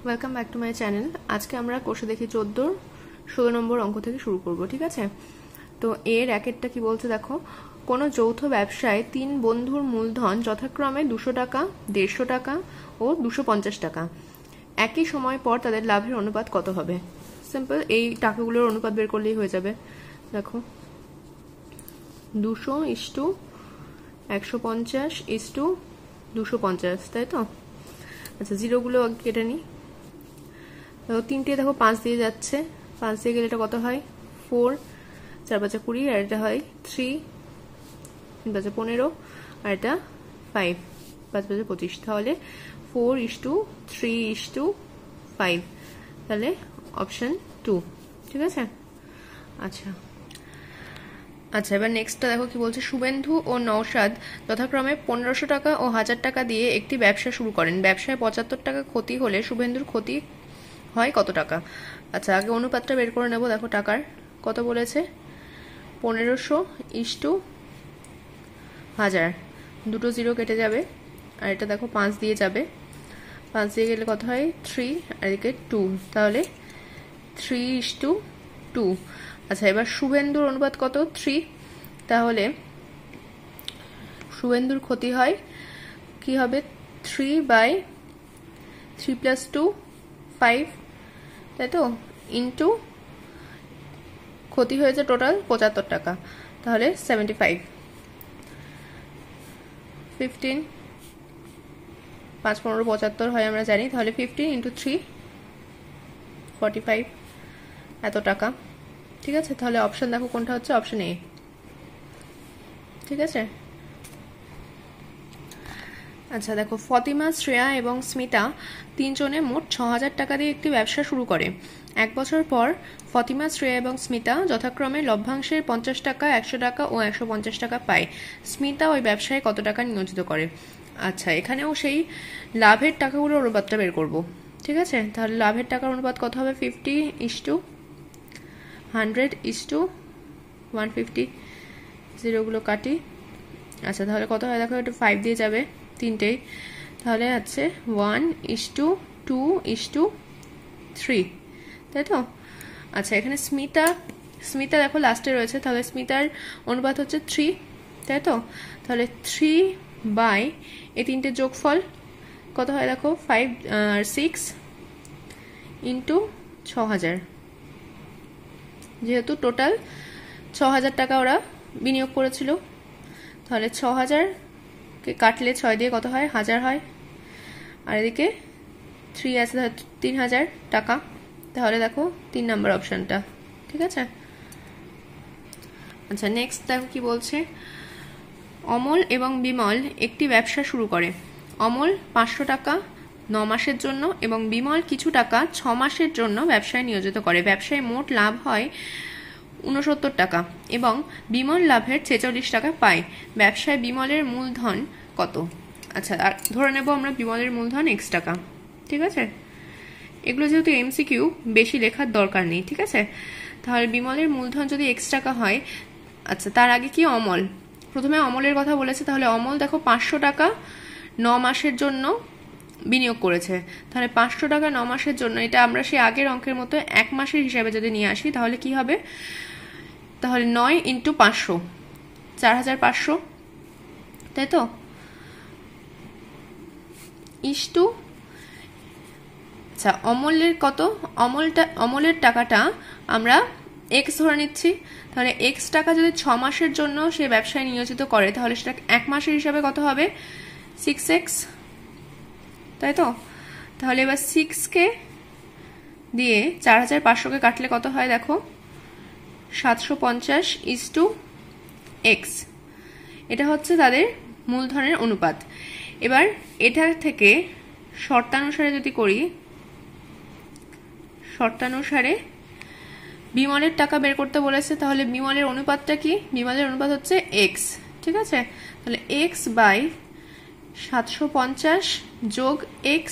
Welcome back to my channel. আজকে আমরা কোষে দেখি 14-16 নম্বর অঙ্ক থেকে শুরু করব, ঠিক আছে? তো এর একেরটা কি বলছে দেখো, কোনো যৌথ ব্যবসায় 3 বন্ধুর মূলধন যথাক্রমে 200 টাকা, 150 টাকা ও 250 টাকা। একই সময় পর তাদের লাভের অনুপাত কত হবে? সিম্পল, এই টাকাগুলোর অনুপাত বের করলেই হয়ে যাবে। দেখো 200:150:250, তাই তো? আচ্ছা, জিরোগুলো কেটে নিই। দেখো তিনটে, দেখো 5 দিয়ে যাচ্ছে, 5 দিয়ে গেলে এটা কত হয়? 4, 4 5 20, আর এটা হয় 3, 3 5 15, আর এটা 5, 5 5 25। তাহলে 4:3:5, তাহলে অপশন 2, ঠিক আছে? আচ্ছা আচ্ছা, এবার নেক্সটটা দেখো কি বলছে। শুভেন্দু ও নওশাদ যথাক্রমে 1500 টাকা ও 1000 টাকা দিয়ে একটি ব্যবসা শুরু করেন। ব্যবসায় 75 টাকা ক্ষতি হলে শুভেন্দুর ক্ষতি হয় কত টাকা? আচ্ছা, আগে অনুপাতটা বের করে নেব। দেখো টাকার কত বলেছে, 1500:1000, দুটো জিরো কেটে যাবে, আর এটা দেখো 5 দিয়ে যাবে, 5 দিয়ে গেলে কত হয়? 3, আর এদিকে 2, তাহলে 3:2। আচ্ছা, এবার শুভেন্দুর অনুপাত কত? 3, তাহলে শুভেন্দুর ক্ষতি হয় কি হবে? 3/3 + 2, 5, তাই তো? ইন্টু ক্ষতি হয়েছে টোটাল 75 টাকা, তাহলে 75। 15, 5 15 75 হয় আমরা জানি, তাহলে 15 × 3 45, এত টাকা, ঠিক আছে? তাহলে অপশন দেখো কোনটা হচ্ছে, অপশন এ, ঠিক আছে? আচ্ছা দেখো, ফতিমা, শ্রেয়া এবং স্মিতা তিনজনে মোট 6000 টাকা দিয়ে একটি ব্যবসা শুরু করে। 1 বছর পর ফতিমা, শ্রেয়া এবং স্মিতা যথাক্রমে লভ্যাংশের 50 টাকা, 100 টাকা ও 150 টাকা পায়। স্মিতা ওই ব্যবসায় কত টাকা নিয়োজিত করে? আচ্ছা, এখানেও সেই লাভের টাকাগুলোর অনুপাতটা বের করব, ঠিক আছে? তাহলে লাভের টাকার অনুপাত কত হবে? 50:100:150, জিরোগুলো কাটি। আচ্ছা, তাহলে কত হয় দেখো, একটু 5 দিয়ে যাবে তিনটেই, তাহলে আছে 1:2:3, তাই তো? আচ্ছা, এখানে স্মিতা দেখো লাস্টে রয়েছে, তাহলে স্মিতার অনুপাত হচ্ছে 3, তাই তো? তাহলে 3 বাই এই তিনটে যোগফল কত হয় দেখো, 5 আর 6 ইন্টু 6000, যেহেতু টোটাল 6000 টাকা ওরা বিনিয়োগ করেছিল, তাহলে 6000-কে কাটলে 6 দিয়ে কত হয়? 1000 হয়, আর এদিকে 3 আছে, 3000 টাকা, তাহলে দেখো 3 নম্বর অপশনটা, ঠিক আছে? আচ্ছা, নেক্সট দেখো কি বলছে। অমল এবং বিমল একটি ব্যবসা শুরু করে। অমল 500 টাকা 9 মাসের জন্য এবং বিমল কিছু টাকা 6 মাসের জন্য ব্যবসায় নিয়োজিত করে। ব্যবসায় মোট লাভ হয় 69 টাকা এবং বিমল লাভের 46 টাকা পায়। ব্যবসায় বিমলের মূলধন কত? আচ্ছা, আর ধরে নেব আমরা বিমলের মূলধন x টাকা, ঠিক আছে? এগুলো যেহেতু এমসিকিউ, বেশি লেখার দরকার নেই, ঠিক আছে? তাহলে বিমলের মূলধন যদি x টাকা হয়, আচ্ছা তার আগে কি অমল, প্রথমে অমলের কথা বলেছে, তাহলে অমল দেখো 500 টাকা 9 মাসের জন্য বিনিয়োগ করেছে। তাহলে 500 টাকা 9 মাসের জন্য, এটা আমরা সেই আগের অঙ্কের মতো 1 মাসের হিসাবে যদি নিয়ে আসি, তাহলে কি হবে? তাহলে 9 × 500, 4500, তাই তো? ইস্টু, আচ্ছা অমলের কত? অমলের টাকাটা আমরা x ধরে নিচ্ছি, তাহলে x টাকা যদি 6 মাসের জন্য সে ব্যবসায় নিয়োজিত করে, তাহলে সেটা 1 মাসের হিসাবে কত হবে? 6x, তাই তো? তাহলে এবার 6কে দিয়ে 4500-কে কাটলে কত হয় দেখো, 750:x, এটা হচ্ছে তাদের মূলধনের অনুপাত। এবার এটার থেকে শর্তানুসারে যদি করি, শর্তানুসারে বিমলের টাকা বের করতে বলেছে, তাহলে বিমলের অনুপাতটা কি? বিমলের অনুপাত হচ্ছে x, ঠিক আছে? তাহলে x বাই 750 যোগ x,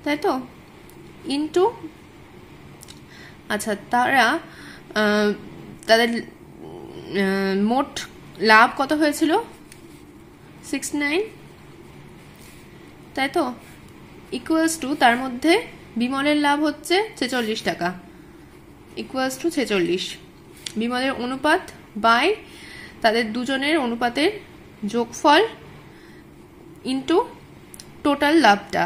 তাই তো? ইন্টু, আচ্ছা তাদের মোট লাভ কত হয়েছিল? 69, তাই তো? ইকুয়ালস টু তার মধ্যে বিমলের লাভ হচ্ছে 46 টাকা, ইকুয়ালস টু 46। বিমলের অনুপাত বাই তাদের দুজনের অনুপাতের যোগফল ইন্টু টোটাল লাভটা।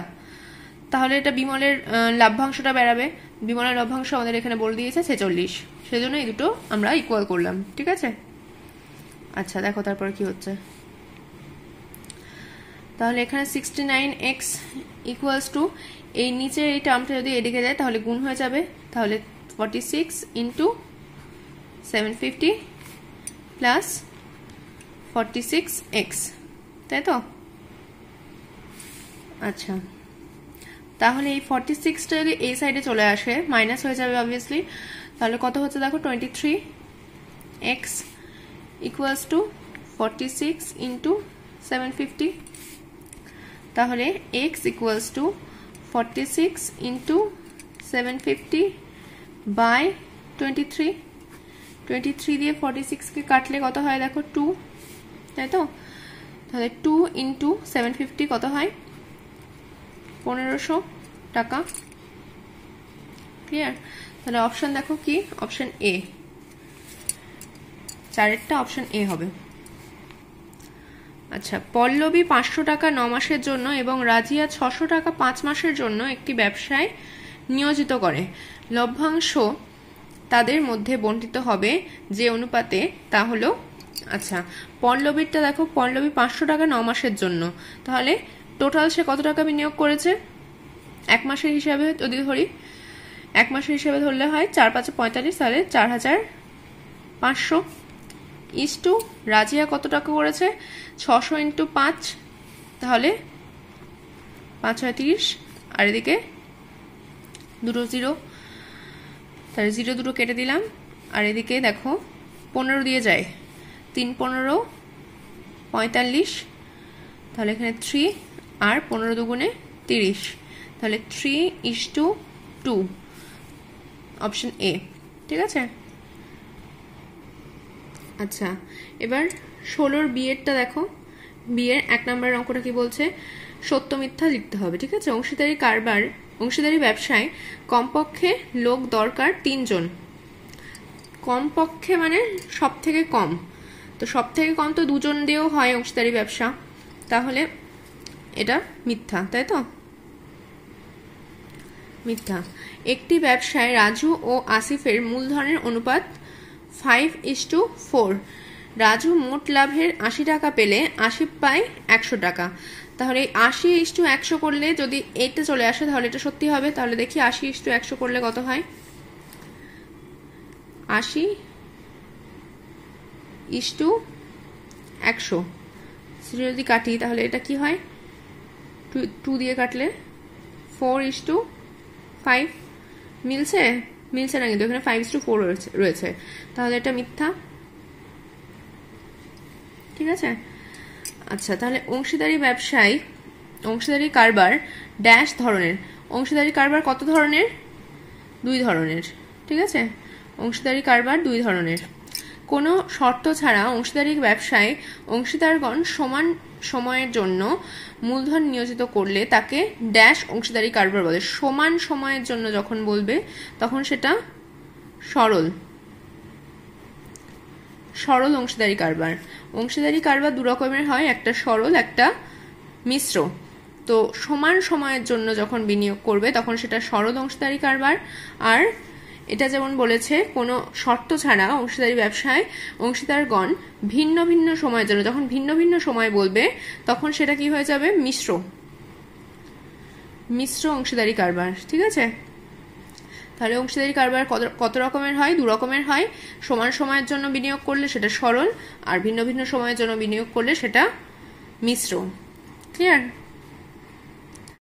তাহলে এটা বিমলের লাভ্যাংশটা বেরাবে। বিমলের লভ্যাংশ আমাদের এখানে বলে দিয়েছে 46, সেজন্য এই দুটো আমরা ইকুয়াল করলাম। ঠিক আছে, আচ্ছা দেখো তারপর কি হচ্ছে। তাহলে এখানে 69x ইকুয়ালস টু এই নিচের এই টার্মটা যদি এদিকে যায় তাহলে গুণ হয়ে যাবে, তাহলে 46 ইন্টু 750 প্লাস 46x, তাই তো? আচ্ছা, তাহলে এই 46টা যদি এই সাইডে চলে আসে মাইনাস হয়ে যাবে অবভিয়াসলি। তাহলে কত হচ্ছে দেখো, 23x ইকুয়ালস টু 46 ইন্টু 750। তাহলে x equals to 46 into 750 by 23। 23 দিয়ে 46কে কাটলে কত হয় দেখো, 2, তাই তো? তাহলে 2 ইন্টু 750 কত হয়, 1500 টাকা। ক্লিয়ার? তাহলে অপশন দেখো কি, অপশন এ, চারেরটা অপশন এ হবে। আচ্ছা, পল্লবী 500 টাকা 9 মাসের জন্য এবং রাজিয়া 600 টাকা 5 মাসের জন্য একটি ব্যবসায় নিয়োজিত করে। লভ্যাংশ তাদের মধ্যে বণ্টিত হবে যে অনুপাতে, তা হলো, আচ্ছা পল্লবীরটা দেখো, পল্লবী 500 টাকা 9 মাসের জন্য, তাহলে টোটাল সে কত টাকা বিনিয়োগ করেছে? এক মাসের হিসাবে যদি ধরি, এক মাসের হিসাবে ধরলে হয় 4 5 45, তাহলে 4500 ইস টু রাজিয়া কত টাকা করেছে, 600 ইন্টু 5, তাহলে 5 6 30, আর এদিকে দুটো জিরো, তাহলে জিরো দুটো কেটে দিলাম, আর এদিকে দেখো 15 দিয়ে যায়, 3 15 45, তাহলে এখানে 3 আর 15 দুগুণে 30, তাহলে 3:2, অপশন এ। ঠিক আছে, আচ্ছা এবার 16 বিয়েরটা দেখো। বিয়ের 1 নম্বরের অঙ্কটা কি বলছে, সত্য মিথ্যা লিখতে হবে। ঠিক আছে, অংশীদারি কারবার, অংশীদারি ব্যবসায় কমপক্ষে লোক দরকার 3 জন। কমপক্ষে মানে সব থেকে কম, তো সব থেকে কম তো 2 জন দিয়েও হয় অংশীদারি ব্যবসা, তাহলে এটা মিথ্যা, তাই তো? মিথ্যা। একটি ব্যবসায় রাজু ও আসিফের মূলধনের অনুপাত 5:4। রাজু মোট লাভের 80 টাকা পেলে আসিফ পায় 100 টাকা। তাহলে 80:100 করলে যদি এটা চলে আসে তাহলে এটা সত্যি হবে। তাহলে দেখি 80:100 করলে কত হয়, 80:100 যদি কাটি তাহলে এটা কি হয়, 2 দিয়ে কাটলে 4:5 মিলছে, মিলছে না কিন্তু এখানে 5:4 রয়েছে, তাহলে এটা মিথ্যা। ঠিক আছে, আচ্ছা তাহলে অংশীদারি ব্যবসায়, অংশীদারি কারবার ড্যাশ ধরনের। অংশীদারি কারবার কত ধরনের? 2 ধরনের। ঠিক আছে, অংশীদারি কারবার 2 ধরনের। কোনো শর্ত ছাড়া অংশীদারি ব্যবসায় অংশীদারগণ সমান সময়ের জন্য মূলধন নিয়োজিত করলে তাকে ড্যাশ অংশীদারি কারবার বলে। সমান সময়ের জন্য যখন বলবে তখন সেটা সরল, সরল অংশীদারি কারবার। অংশীদারি কারবার 2 রকমের হয়, একটা সরল একটা মিশ্র। তো সমান সময়ের জন্য যখন বিনিয়োগ করবে তখন সেটা সরল অংশীদারি কারবার। আর এটা যেমন বলেছে, কোনো শর্ত ছাড়া অংশীদারি ব্যবসায় অংশীদারগণ ভিন্ন ভিন্ন সময়ের জন্য, যখন ভিন্ন ভিন্ন সময় বলবে তখন সেটা কি হয়ে যাবে, মিশ্র, মিশ্র অংশীদারি কারবার। ঠিক আছে, তাহলে অংশীদারি কারবার কত রকমের হয়? 2 রকমের হয়। সমান সময়ের জন্য বিনিয়োগ করলে সেটা সরল, আর ভিন্ন ভিন্ন সময়ের জন্য বিনিয়োগ করলে সেটা মিশ্র। ক্লিয়ার?